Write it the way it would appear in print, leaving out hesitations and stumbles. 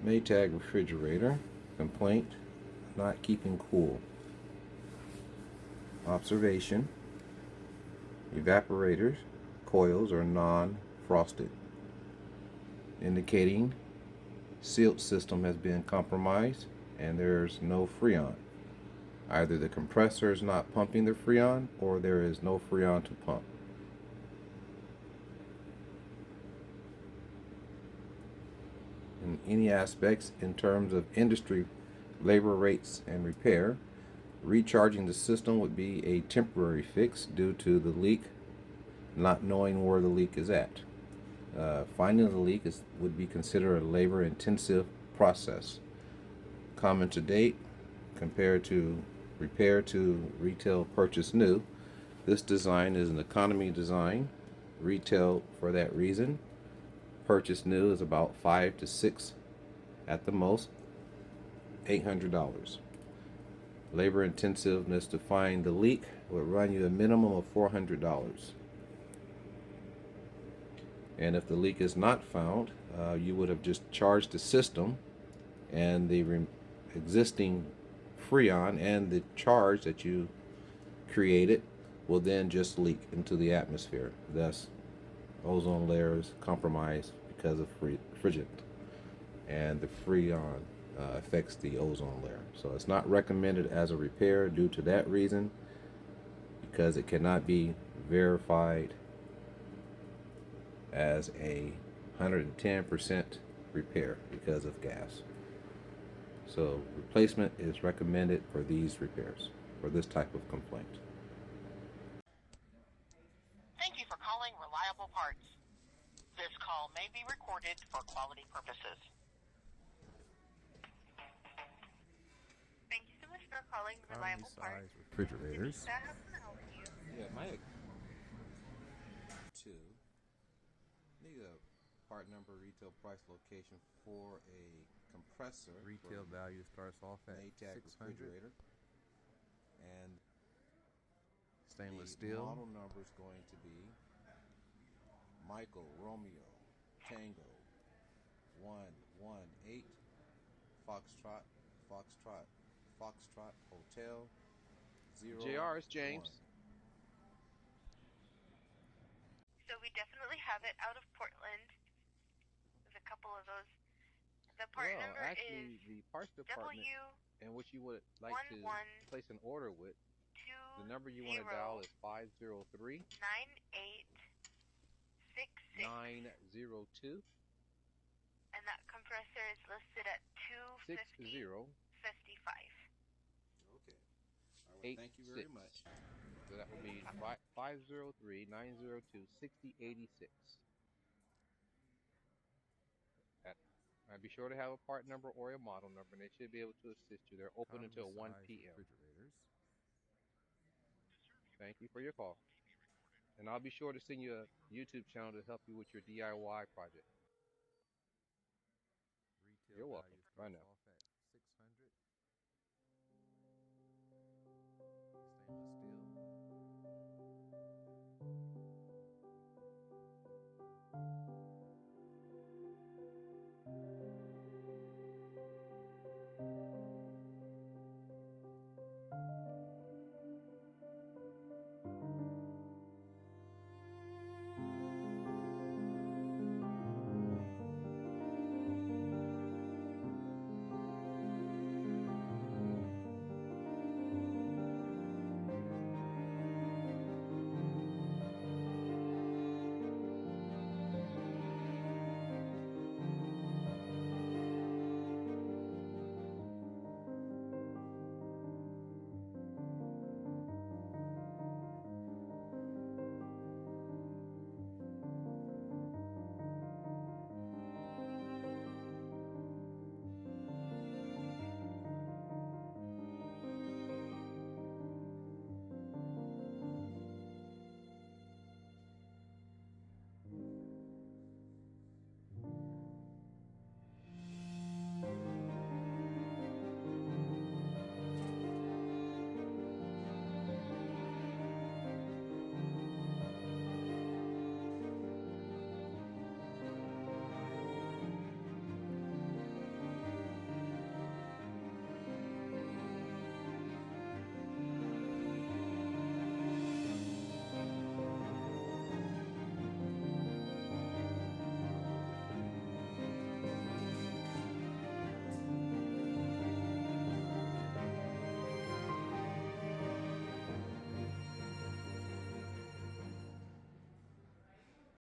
Maytag refrigerator. Complaint: not keeping cool. Observation: evaporators coils are non-frosted, indicating seal system has been compromised and there's no freon. Either the compressor is not pumping the freon or there is no freon to pump. In any aspects in terms of industry labor rates and repair, recharging the system would be a temporary fix due to the leak, not knowing where the leak is at. Finding the leak would be considered a labor intensive process. Common to date, compared to repair to retail purchase new, this design is an economy design. Retail for that reason. Purchase new is about 5 to 6 at the most, $800. Labor intensiveness to find the leak would run you a minimum of $400. And if the leak is not found, you would have just charged the system, and the existing freon and the charge that you created will then just leak into the atmosphere. Thus, ozone layer is compromised because of refrigerant, and the freon affects the ozone layer. So it's not recommended as a repair due to that reason, because it cannot be verified as a 110% repair because of gas. So replacement is recommended for these repairs, for this type of complaint. Thank you for calling Reliable Parts. This call may be recorded for quality purposes. Thank you so much for calling Reliable Parts. Refrigerators. How can I help you? Yeah, my two. Need a part number, retail price, location for a compressor. Retail value starts off at Maytag refrigerator, and stainless steel. Model number is going to be Michael Romeo Tango 118 Foxtrot Foxtrot Foxtrot Hotel 0. JR, it's James. So we definitely have it out of Portland. There's a couple of those. The part number actually, is the parts department in which you would like to place an order with, the number you want to dial is 503 902 and that compressor is listed at 250 55. Okay. All right, thank you very much. So that will be 503 902 6086. Be sure to have a part number or a model number, and they should be able to assist you. They're open until 1 p.m. Thank you for your call. And I'll be sure to send you a YouTube channel to help you with your DIY project. You're welcome. Bye now.